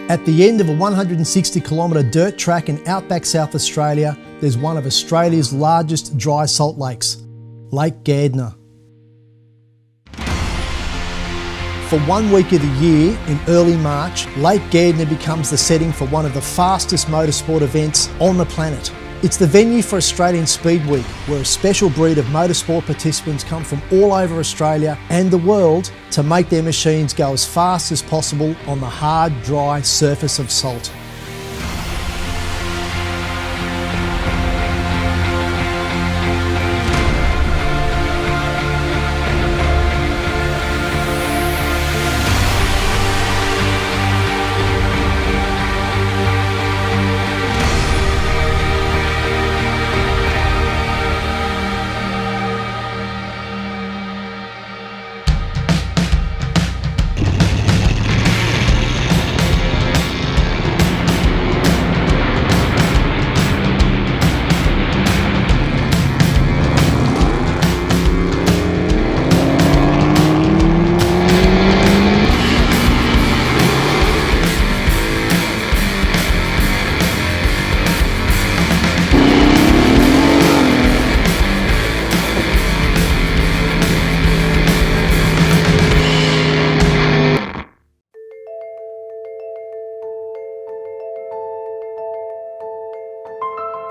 At the end of a 160 kilometre dirt track in outback South Australia, there's one of Australia's largest dry salt lakes, Lake Gardner. For 1 week of the year, in early March, Lake Gardner becomes the setting for one of the fastest motorsport events on the planet. It's the venue for Australian Speed Week, where a special breed of motorsport participants come from all over Australia and the world to make their machines go as fast as possible on the hard, dry surface of salt.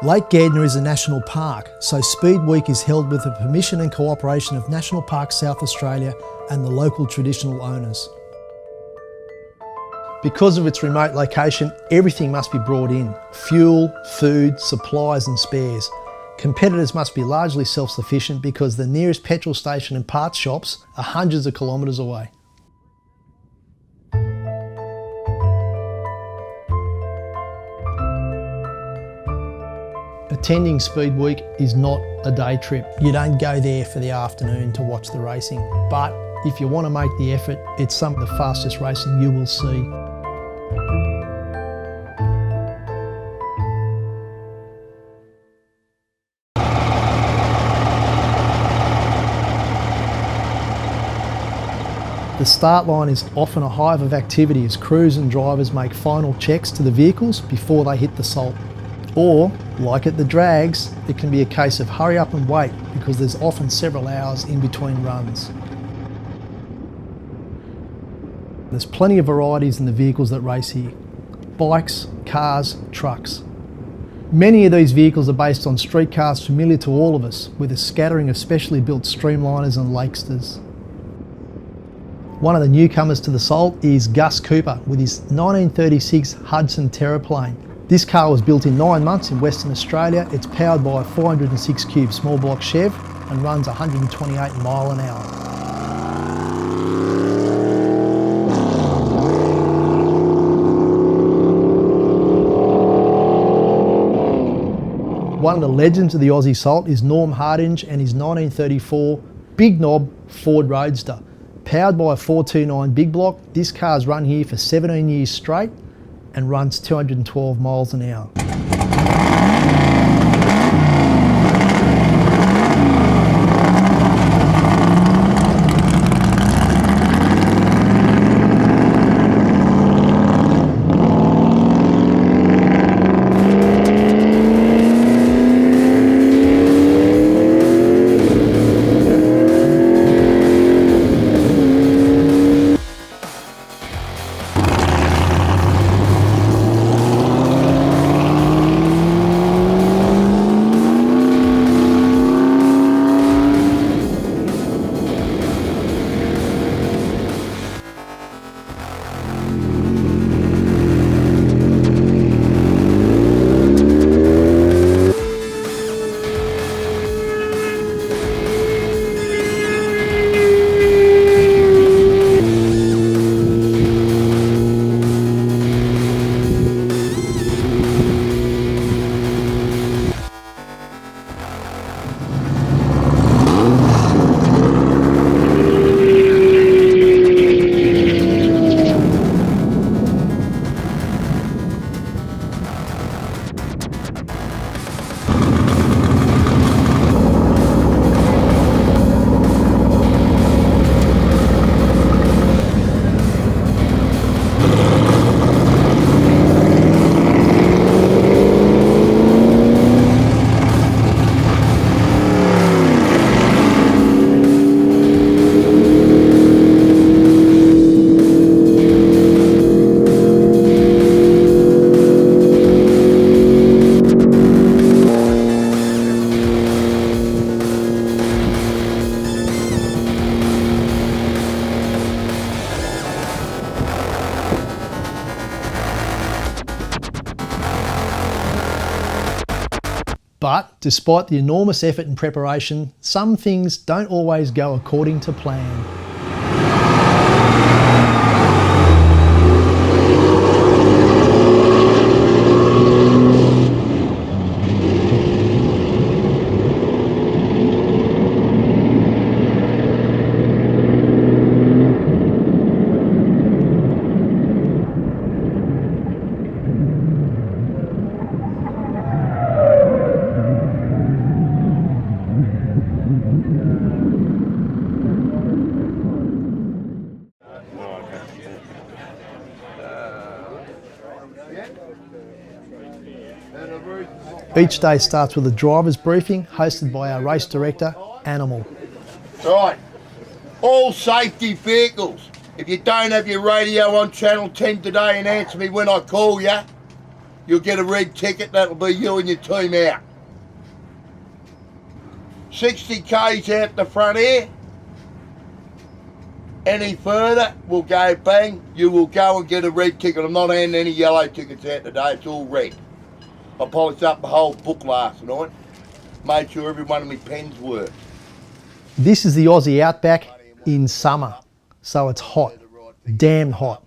Lake Gardner is a national park, so Speed Week is held with the permission and cooperation of National Parks South Australia and the local traditional owners. Because of its remote location, everything must be brought in: fuel, food, supplies and spares. Competitors must be largely self-sufficient because the nearest petrol station and parts shops are hundreds of kilometres away. Attending Speed Week is not a day trip. You don't go there for the afternoon to watch the racing, but if you want to make the effort, it's some of the fastest racing you will see. The start line is often a hive of activity as crews and drivers make final checks to the vehicles before they hit the salt. Or, like at the drags, it can be a case of hurry up and wait because there's often several hours in between runs. There's plenty of varieties in the vehicles that race here: bikes, cars, trucks. Many of these vehicles are based on street cars familiar to all of us, with a scattering of specially built streamliners and lakesters. One of the newcomers to the salt is Gus Cooper with his 1936 Hudson Terraplane. This car was built in 9 months in Western Australia. It's powered by a 406 cube small block Chev and runs 128 mile an hour. One of the legends of the Aussie Salt is Norm Hardinge and his 1934 Big Knob Ford Roadster. Powered by a 429 big block, this car's run here for 17 years straight and runs 212 miles an hour. Despite the enormous effort and preparation, some things don't always go according to plan. Each day starts with a driver's briefing hosted by our race director, Animal. Right, all safety vehicles. If you don't have your radio on channel 10 today and answer me when I call you, you'll get a red ticket. That'll be you and your team out. 60 k's out the front here. Any further, we'll go bang. You will go and get a red ticket. I'm not handing any yellow tickets out today. It's all red. I polished up the whole book last night. Made sure every one of my pens worked. This is the Aussie Outback in summer, so it's hot, damn hot.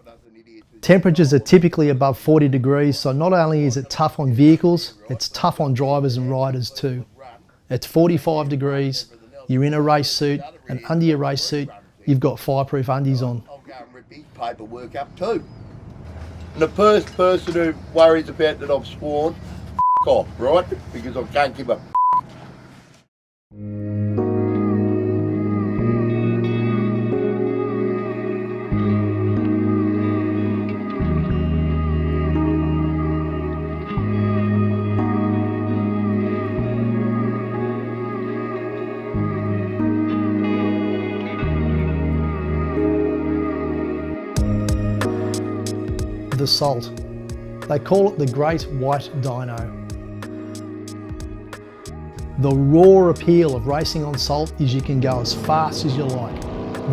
Temperatures are typically above 40 degrees, so not only is it tough on vehicles, it's tough on drivers and riders too. It's 45 degrees, you're in a race suit, and under your race suit, you've got fireproof undies on. I'll go and rip his paperwork up too. And the first person who worries about that I've sworn, off, right? Because I can't give a The Salt. They call it the Great White Dino. The raw appeal of racing on salt is you can go as fast as you like.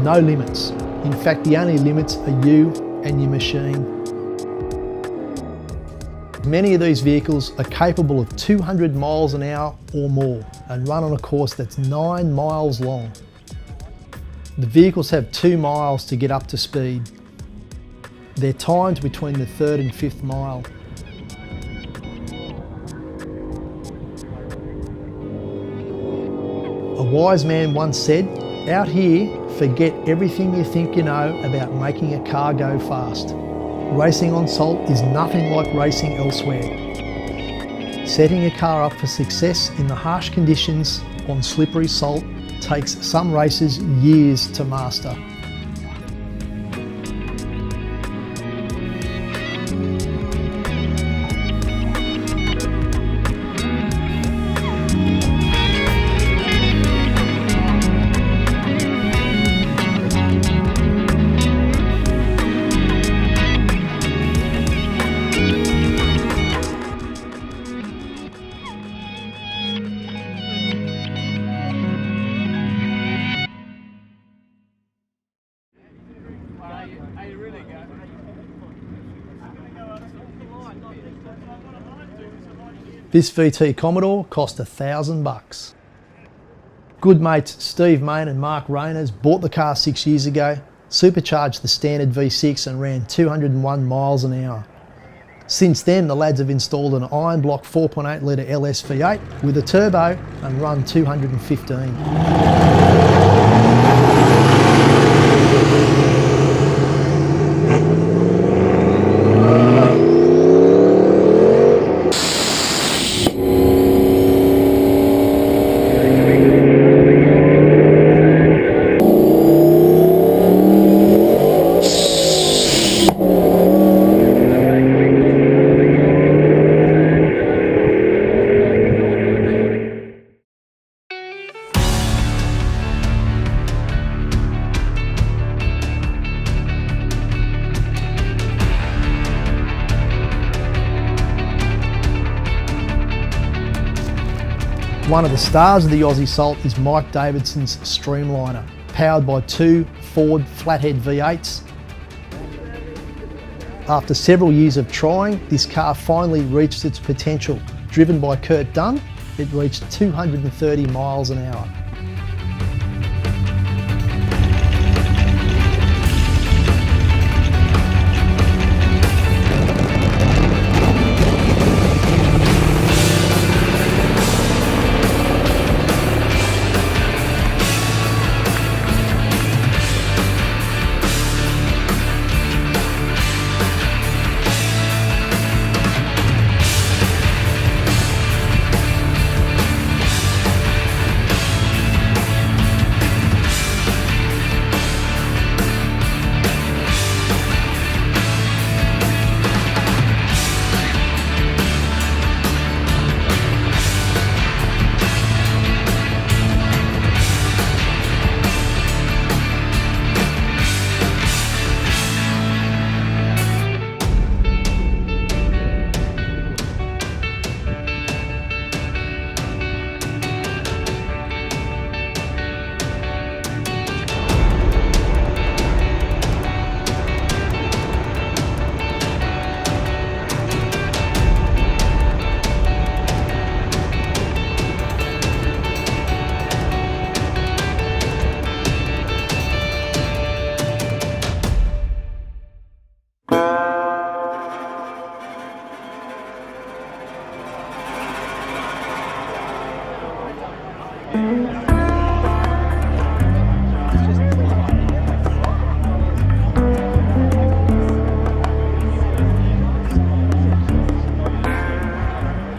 No limits. In fact, the only limits are you and your machine. Many of these vehicles are capable of 200 miles an hour or more and run on a course that's 9 miles long. The vehicles have 2 miles to get up to speed. They're timed between the 3rd and 5th mile. A wise man once said, out here, forget everything you think you know about making a car go fast. Racing on salt is nothing like racing elsewhere. Setting a car up for success in the harsh conditions on slippery salt takes some races years to master. This VT Commodore cost $1,000. Good mates Steve Main and Mark Rayners bought the car 6 years ago, supercharged the standard V6 and ran 201 miles an hour. Since then, the lads have installed an iron block 4.8 litre LS V8 with a turbo and run 215. One of the stars of the Aussie Salt is Mike Davidson's Streamliner, powered by 2 Ford flathead V8s. After several years of trying, this car finally reached its potential. Driven by Kurt Dunn, it reached 230 miles an hour.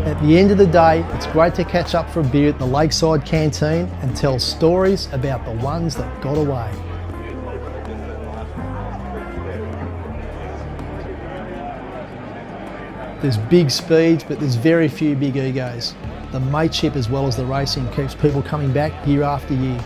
At the end of the day, it's great to catch up for a beer at the Lakeside Canteen and tell stories about the ones that got away. There's big speeds, but there's very few big egos. The mateship as well as the racing keeps people coming back year after year.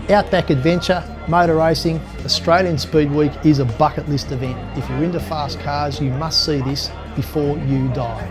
Outback Adventure, motor racing, Australian Speed Week is a bucket list event. If you're into fast cars, you must see this before you die.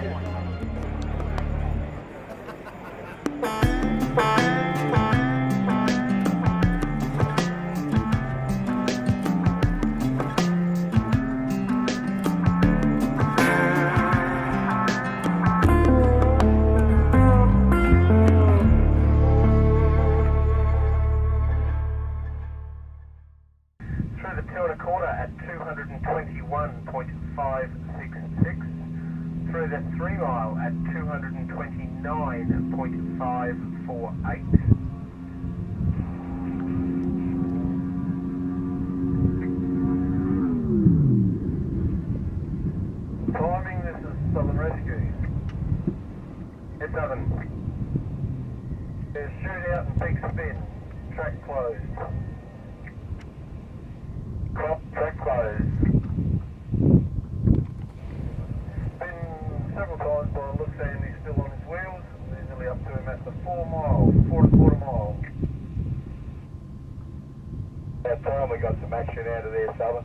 Through the 2 1/4 at 221.566. Through the 3 mile at 229.548. Timing, this is Southern Rescue. It's Southern. There's shootout and big spin. Track closed. Track closed. Been several times by the looks and he's still on his wheels. We're nearly up to him at the 4 mile, 4 1/4 mile. That time we got some action out of there, Southern.